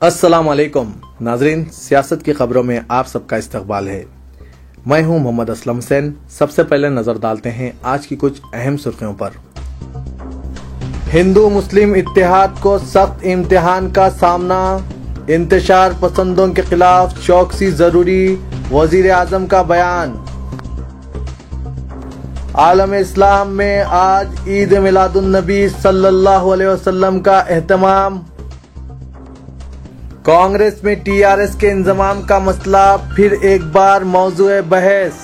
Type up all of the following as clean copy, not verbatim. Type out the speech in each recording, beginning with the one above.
अस्सलाम वालेकुम नाजरीन, सियासत की खबरों में आप सबका इस्तकबाल है। मैं हूं मोहम्मद असलम हुसैन। सबसे पहले नजर डालते हैं आज की कुछ अहम सुर्खियों पर। हिंदू मुस्लिम इत्तेहाद को सख्त इम्तिहान का सामना, इंतशार पसंदों के खिलाफ चौकसी जरूरी, वजीर आजम का बयान। आलम इस्लाम में आज ईद मिलादुन नबी सल्लल्लाहु अलैहि वसल्लम का एहतमाम। कांग्रेस में टीआरएस के इंजमाम का मसला फिर एक बार मौजूए बहस।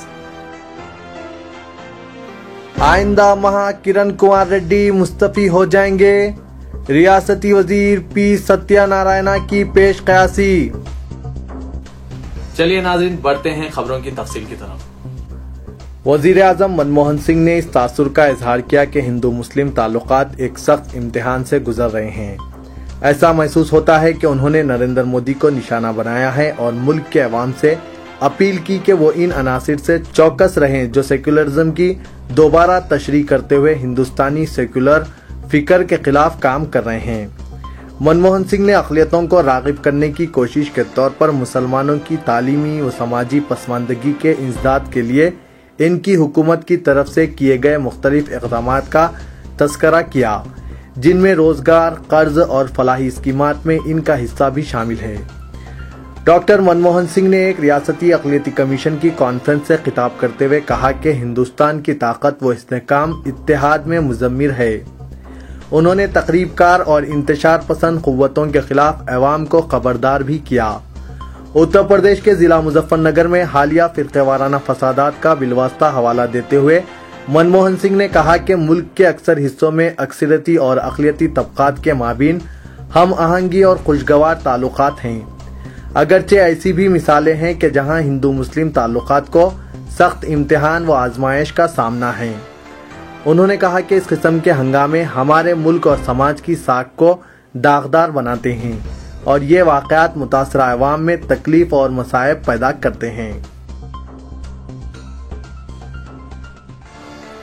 आइंदा माह किरण कुमार रेड्डी मुस्तफी हो जाएंगे, रियासती वजीर पी सत्यानारायणा की पेश कयासी। चलिए नाज़रीन, बढ़ते हैं खबरों की तफसील की तरफ। वजीर आजम मनमोहन सिंह ने इस तासुर का इजहार किया कि हिंदू मुस्लिम ताल्लुकात एक सख्त इम्तिहान से गुजर रहे हैं। ऐसा महसूस होता है कि उन्होंने नरेंद्र मोदी को निशाना बनाया है और मुल्क के अवाम से अपील की कि वो इन अनासिर से चौकस रहें जो सेक्युलरिज्म की दोबारा तशरीह करते हुए हिंदुस्तानी सेक्युलर फिक्र के खिलाफ काम कर रहे हैं। मनमोहन सिंह ने अक़लियतों को राग़िब करने की कोशिश के तौर पर मुसलमानों की तालीमी व समाजी पसमानदगी के इंसदाद के लिए इनकी हुकूमत की तरफ से किए गए मुख्तलिफ इक़दामात का तस्करा किया, जिनमें रोजगार, कर्ज और फलाही स्कीमात में इनका हिस्सा भी शामिल है। डॉक्टर मनमोहन सिंह ने एक रियासती अक़लियती कमीशन की कॉन्फ्रेंस से खिताब करते हुए कहा कि हिंदुस्तान की ताकत व इस्तेहकाम इत्तेहाद में मुज़म्मिर है। उन्होंने तक़रीबकार और इंतशार पसंद क़ुव्वतों के खिलाफ अवाम को खबरदार भी किया। उत्तर प्रदेश के जिला मुजफ्फरनगर में हालिया फ़िरक़ेवाराना फसादात का बिलवास्ता हवाला देते हुए मनमोहन सिंह ने कहा कि मुल्क के अक्सर हिस्सों में अक्सरियती और अक़लियती तबक़ात के माबीन हम आहंगी और खुशगवार ताल्लुकात हैं। अगरचे ऐसी भी मिसालें हैं कि जहां हिंदू मुस्लिम ताल्लुकात को सख्त इम्तिहान व आजमाइश का सामना है। उन्होंने कहा कि इस किस्म के हंगामे हमारे मुल्क और समाज की साख को दागदार बनाते हैं और ये वाक़यात मुतासरा अवाम में तकलीफ और मसाइब पैदा करते हैं।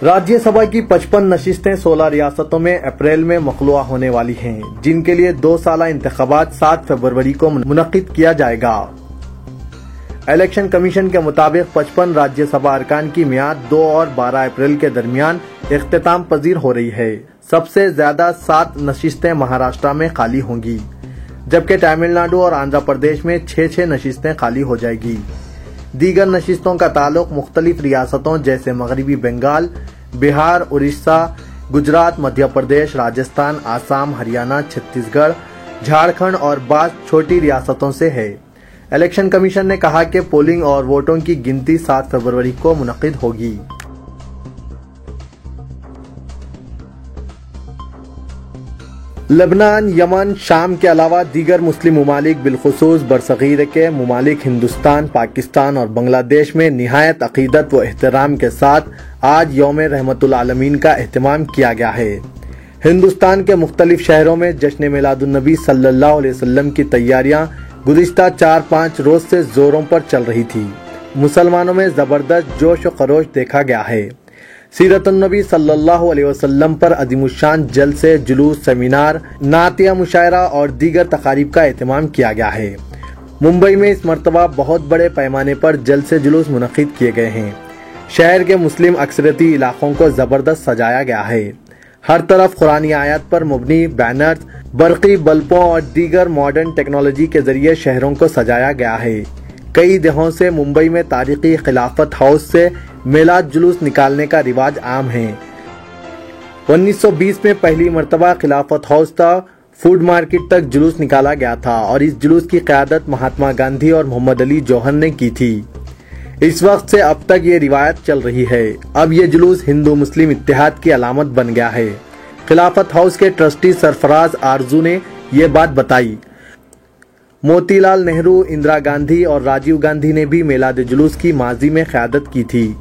राज्यसभा की 55 नशिस्तें 16 रियासतों में अप्रैल में मखलूआ होने वाली हैं, जिनके लिए 2 साला इंतखाबात 7 फरवरी को मुनक्किद किया जाएगा। इलेक्शन कमीशन के मुताबिक 55 राज्यसभा अरकान की मियाद 2 और 12 अप्रैल के दरमियान इख्तिताम पजीर हो रही है। सबसे ज्यादा 7 नशिस्तें महाराष्ट्र में खाली होंगी, जबकि तमिलनाडु और आंध्र प्रदेश में 6-6 नशिस्तें खाली हो जाएगी। दीगर नशिस्तों का ताल्लुक मुख्तलिफ रियासतों जैसे मगरबी बंगाल, बिहार, उड़ीसा, गुजरात, मध्य प्रदेश, राजस्थान, आसाम, हरियाणा, छत्तीसगढ़, झारखंड और बाज़ छोटी रियासतों से है। इलेक्शन कमीशन ने कहा कि पोलिंग और वोटों की गिनती 7 फरवरी को मुनक्किद होगी। लेबनान, यमन, शाम के अलावा दीगर मुस्लिम ममालिक बिलखुसूस बरसगीर के ममालिक हिंदुस्तान, पाकिस्तान और बांग्लादेश में निहायत अकीदत व एहतराम के साथ आज यौम रहमतुल आलमीन का एहतमाम किया गया है। हिंदुस्तान के मुख्तलिफ शहरों में जश्न मिलादुन नबी सल्लल्लाहु अलैहि वसल्लम की तैयारियां गुज़िश्ता 4-5 रोज से जोरों पर चल रही थी। मुसलमानों में जबरदस्त जोश व खरोश देखा गया है। सीरतुन नबी सल्लल्लाहु अलैहि वसल्लम पर अज़ीमुश्शान जलसे, जुलूस, सेमिनार, नातिया मुशायरा और दीगर तकारीब का एहतमाम किया गया है। मुंबई में इस मरतबा बहुत बड़े पैमाने पर जलसे जुलूस मुनक्किद किए गए हैं। शहर के मुस्लिम अक्सरियती इलाकों को जबरदस्त सजाया गया है। हर तरफ कुरानी आयत पर मुबनी बैनर्स, बरक़ी बल्बों और दीगर मॉडर्न टेक्नोलॉजी के जरिए शहरों को सजाया गया है। कई दहाकों से मुंबई में तारीखी खिलाफत हाउस से मेलाद जुलूस निकालने का रिवाज आम है। 1920 में पहली मरतबा खिलाफत हाउस तक फूड मार्केट तक जुलूस निकाला गया था और इस जुलूस की क़यादत महात्मा गांधी और मोहम्मद अली जौहर ने की थी। इस वक्त से अब तक ये रिवायत चल रही है। अब ये जुलूस हिंदू मुस्लिम इत्तेहाद की अलामत बन गया है। खिलाफत हाउस के ट्रस्टी सरफराज आरजू ने ये बात बताई। मोतीलाल नेहरू, इंदिरा गांधी और राजीव गांधी ने भी मेलाद जुलूस की माजी में क़यादत की थी।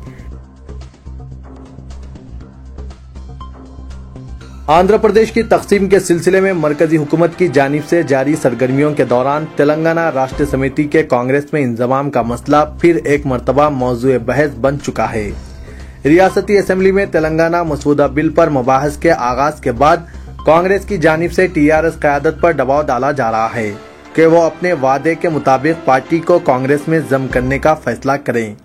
आंध्र प्रदेश की तकसीम के सिलसिले में मरकजी हुकूमत की जानिब से जारी सरगर्मियों के दौरान तेलंगाना राष्ट्र समिति के कांग्रेस में इंजमाम का मसला फिर एक मरतबा मौजूए बहस बन चुका है। रियासती असेंबली में तेलंगाना मसूदा बिल पर मुबाहस के आगाज के बाद कांग्रेस की जानिब से टीआरएस क़यादत पर दबाव डाला जा रहा है कि वो अपने वादे के मुताबिक पार्टी को कांग्रेस में जम करने का फैसला करें।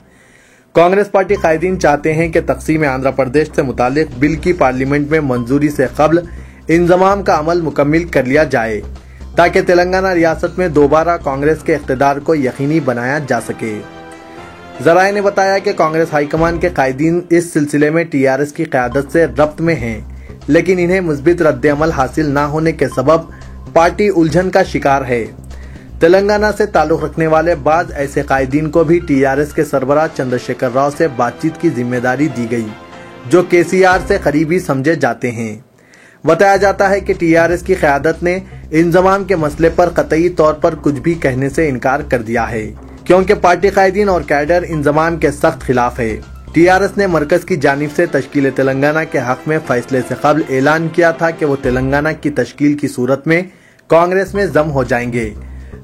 कांग्रेस पार्टी कायदीन चाहते हैं कि तकसीम आंध्र प्रदेश से मुतालिक बिल की पार्लियामेंट में मंजूरी से कबल इंजमाम का अमल मुकम्मिल कर लिया जाए ताकि तेलंगाना रियासत में दोबारा कांग्रेस के इख्तिदार को यकीनी बनाया जा सके। जराये ने बताया कि कांग्रेस हाईकमान के कायदीन इस सिलसिले में टीआरएस की क़यादत से रब्त में हैं, लेकिन इन्हें मुस्बित रद्द-ए-अमल हासिल न होने के सबब पार्टी उलझन का शिकार है। तेलंगाना से ताल्लुक रखने वाले बाज ऐसे कायदीन को भी टीआरएस के सरबराह चंद्रशेखर राव से बातचीत की जिम्मेदारी दी गई, जो केसीआर से करीबी समझे जाते हैं। बताया जाता है कि टीआरएस की क़यादत ने इंजमाम के मसले पर कतई तौर पर कुछ भी कहने से इनकार कर दिया है, क्योंकि पार्टी कायदीन और कैडर इंजमाम के सख्त खिलाफ है। टीआरएस ने मरकज की जानिब से तश्कील तेलंगाना के हक में फैसले से कबल ऐलान किया था कि वो तेलंगाना की तश्कील की सूरत में कांग्रेस में जम हो जाएंगे,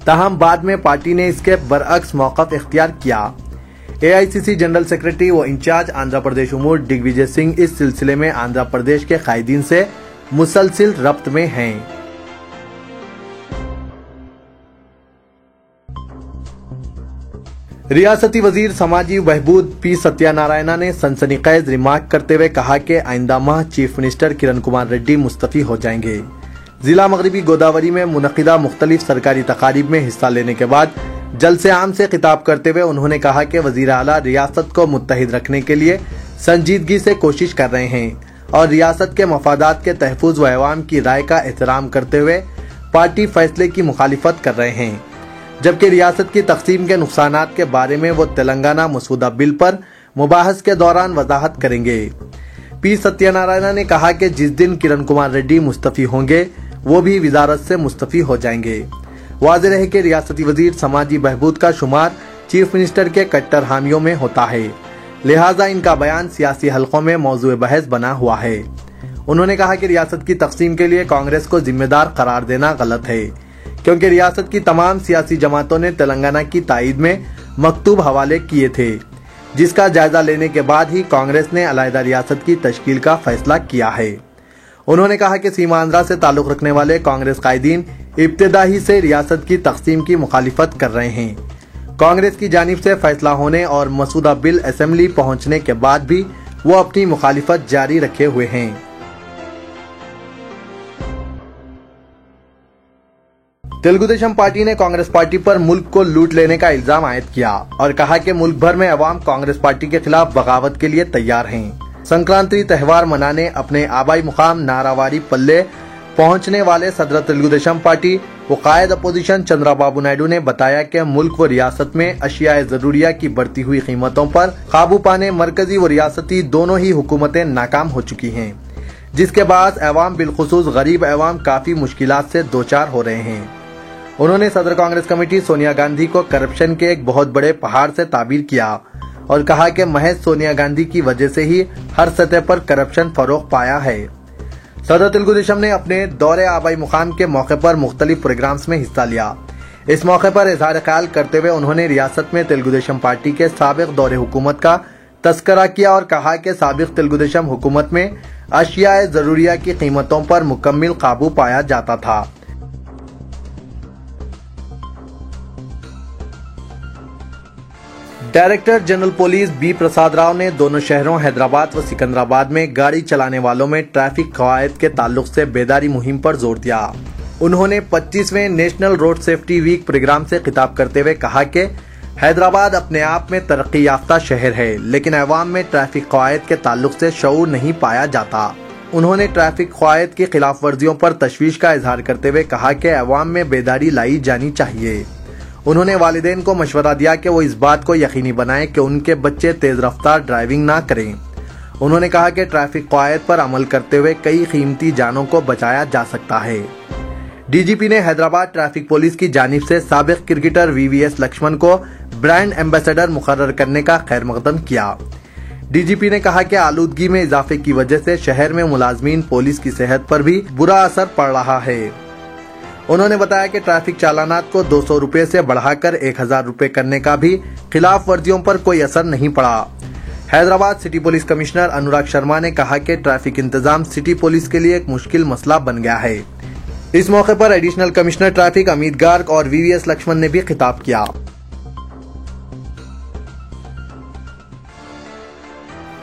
ताहम बाद में पार्टी ने इसके बरअक्स मौक़िफ़ इख्तियार किया। एआईसीसी जनरल सेक्रेटरी व इंचार्ज आंध्र प्रदेश उमूर दिग्विजय सिंह इस सिलसिले में आंध्र प्रदेश के कायदीन से मुसलसिल रब्त में हैं। रियासती वजीर समाजी बहबूद पी सत्यानारायणा ने सनसनीखेज रिमार्क करते हुए कहा कि आइंदा माह चीफ मिनिस्टर किरण कुमार रेड्डी मुस्तफी हो जाएंगे। जिला मगरबी गोदावरी में मुनक़िदा मुख्तलिफ सरकारी तकारीब में हिस्सा लेने के बाद जलसे आम से खिताब करते हुए उन्होंने कहा कि वजीर आला रियासत को मुत्तहिद रखने के लिए संजीदगी से कोशिश कर रहे हैं और रियासत के मफादात के तहफ़्फ़ुज़ व अवाम की राय का एहतराम करते हुए पार्टी फैसले की मुखालिफत कर रहे हैं, जबकि रियासत की तकसीम के नुकसानात के बारे में वो तेलंगाना मसूदा बिल पर मुबाहस के दौरान वजाहत करेंगे। पी सत्यानारायणा ने कहा कि जिस दिन किरण कुमार रेड्डी मुस्तफ़ी होंगे वो भी वजारत से मुस्तफ़ी हो जाएंगे। वाज़ेह है कि रियासती वजीर समाजी बहबूद का शुमार चीफ मिनिस्टर के कट्टर हामियों में होता है, लिहाजा इनका बयान सियासी हलकों में मौजूए बहस बना हुआ है। उन्होंने कहा कि रियासत की तकसीम के लिए कांग्रेस को जिम्मेदार करार देना गलत है, क्योंकि रियासत की तमाम सियासी जमातों ने तेलंगाना की ताईद में मकतूब हवाले किए थे, जिसका जायजा लेने के बाद ही कांग्रेस ने अलहदा रियासत की तश्कील का फैसला किया है। उन्होंने कहा कि सीमांध्रा से ताल्लुक रखने वाले कांग्रेस कायदीन इब्तिदा ही से रियासत की तकसीम की मुखालिफत कर रहे हैं। कांग्रेस की जानिब से फैसला होने और मसूदा बिल असेंबली पहुंचने के बाद भी वो अपनी मुखालिफत जारी रखे हुए हैं। तेलुगु देशम पार्टी ने कांग्रेस पार्टी पर मुल्क को लूट लेने का इल्जाम आयद किया और कहा कि मुल्क भर में अवाम कांग्रेस पार्टी के खिलाफ बगावत के लिए तैयार हैं। संक्रांति त्यौहार मनाने अपने आबाई मुकाम नारावारी पल्ले पहुंचने वाले सदर तेलुगु देशम पार्टी व कायद अपोजिशन चंद्रबाबू नायडू ने बताया कि मुल्क व रियासत में अशियाए जरूरिया की बढ़ती हुई कीमतों पर काबू पाने मरकजी व रियासती दोनों ही हुकूमतें नाकाम हो चुकी हैं, जिसके बाद अवाम बिलखुसूस गरीब अवाम काफी मुश्किलात से दोचार हो रहे हैं। उन्होंने सदर कांग्रेस कमेटी सोनिया गांधी को करप्शन के एक बहुत बड़े पहाड़ से ताबीर किया और कहा कि महज सोनिया गांधी की वजह से ही हर सतह पर करप्शन फरोग पाया है। सदर तेलुगु देशम ने अपने दौरे आबाई मुकाम के मौके पर मुख्तलिफ प्रोग्राम्स में हिस्सा लिया। इस मौके पर इजहार ख्याल करते हुए उन्होंने रियासत में तेलुगु देशम पार्टी के साबिक दौरे हुकूमत का तस्करा किया और कहा कि साबिक तेलुगु देशम हुकूमत में अशियाए जरूरिया की कीमतों पर मुकम्मल काबू पाया जाता था। Director general police B Prasad Rao ने दोनों शहरों हैदराबाद व सिकंदराबाद में गाड़ी चलाने वालों में ट्रैफिक कवायद के ताल्लुक से बेदारी मुहिम पर जोर दिया। उन्होंने 25वें national road safety week programme से खिताब करते हुए कहा कि हैदराबाद अपने आप में तरक्की याफ्ता शहर है, लेकिन अवाम में ट्रैफिक कवायद के ताल्लुक से शऊर नहीं पाया जाता। उन्होंने ट्रैफिक कवायद की खिलाफ वर्जियों पर तशवीश का इजहार करते हुए कहा कि अवाम में बेदारी लाई जानी चाहिए। उन्होंने वालिदैन को मशवरा दिया कि वो इस बात को यकीनी बनाएं कि उनके बच्चे तेज रफ्तार ड्राइविंग ना करें। उन्होंने कहा कि ट्रैफिक कवायद पर अमल करते हुए कई कीमती जानों को बचाया जा सकता है। डीजीपी ने हैदराबाद ट्रैफिक पुलिस की जानिब से साबिक क्रिकेटर वीवीएस लक्ष्मण को ब्रांड एम्बेसडर मुकर्रर करने का खैर मकदम किया। डीजीपी ने कहा कि आलूदगी में इजाफे की वजह से शहर में मुलाजमीन पुलिस की सेहत पर भी बुरा असर पड़ रहा है। उन्होंने बताया कि ट्रैफिक चालानात को 200 रुपए से बढ़ाकर 1000 रुपए करने का भी खिलाफ वर्जियों पर कोई असर नहीं पड़ा। Hyderabad city police commissioner Anurag Sharma ने कहा कि ट्रैफिक इंतजाम सिटी पुलिस के लिए एक मुश्किल मसला बन गया है। इस मौके पर additional commissioner traffic Amit Garg और वीवीएस लक्ष्मण ने भी खिताब किया।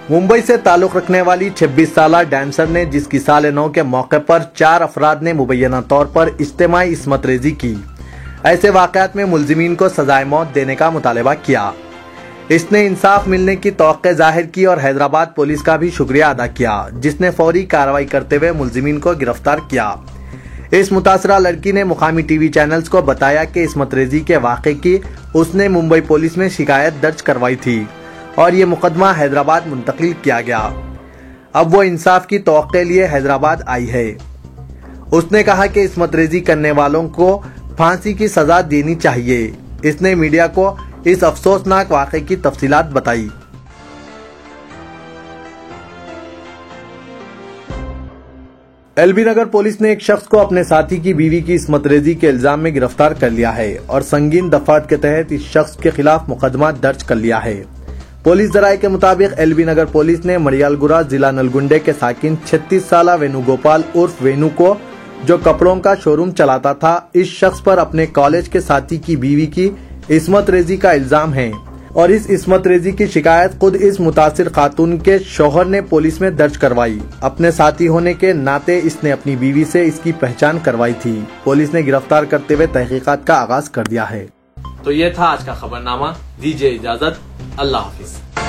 मुंबई से ताल्लुक रखने वाली 26 साला डांसर ने जिसकी साल 9 के मौके पर 4 अफराद ने मुबैना तौर पर इज्तिमाई इस्मत रेजी की, ऐसे वाकयात में मुलजिमीन को सजाए मौत देने का मुतालबा किया। इसने इंसाफ मिलने की तवक्को जाहिर की और हैदराबाद पुलिस का भी शुक्रिया अदा किया, जिसने फौरी कार्रवाई करते हुए मुलजिमीन को गिरफ्तार किया। इस मुतासरा लड़की ने मुकामी टीवी चैनल्स को बताया कि इस्मत रेजी के वाक़े की उसने मुंबई पुलिस में शिकायत दर्ज करवाई थी और ये मुकदमा हैदराबाद मुंतकिल किया गया। अब वो इंसाफ की तवक्को लिए हैदराबाद आई है। उसने कहा कि इस्मत रेजी करने वालों को फांसी की सजा देनी चाहिए। इसने मीडिया को इस अफसोसनाक वाक़े की तफसीलात बताई। एलबी नगर पुलिस ने एक शख्स को अपने साथी की बीवी की इस्मत रेजी के इल्जाम में गिरफ्तार कर लिया है और संगीन दफात के तहत इस शख्स के खिलाफ मुकदमा दर्ज कर लिया है। पुलिस जराये के मुताबिक एलबी नगर पुलिस ने मरियालगुड़ा जिला नलगुंडे के साकिन 36 साला वेणुगोपाल उर्फ वेणु को, जो कपड़ों का शोरूम चलाता था, इस शख्स पर अपने कॉलेज के साथी की बीवी की इस्मत रेजी का इल्जाम है और इस इस्मत रेजी की शिकायत खुद इस मुतासिर खातून के शौहर ने पुलिस में दर्ज करवाई। अपने साथी होने के नाते इसने अपनी बीवी से इसकी पहचान करवाई थी। पुलिस ने गिरफ्तार करते हुए तहकीकात का आगाज कर दिया है। तो ये था आज का खबरनामा। दीजिए इजाजत। अल्लाह हाफिज।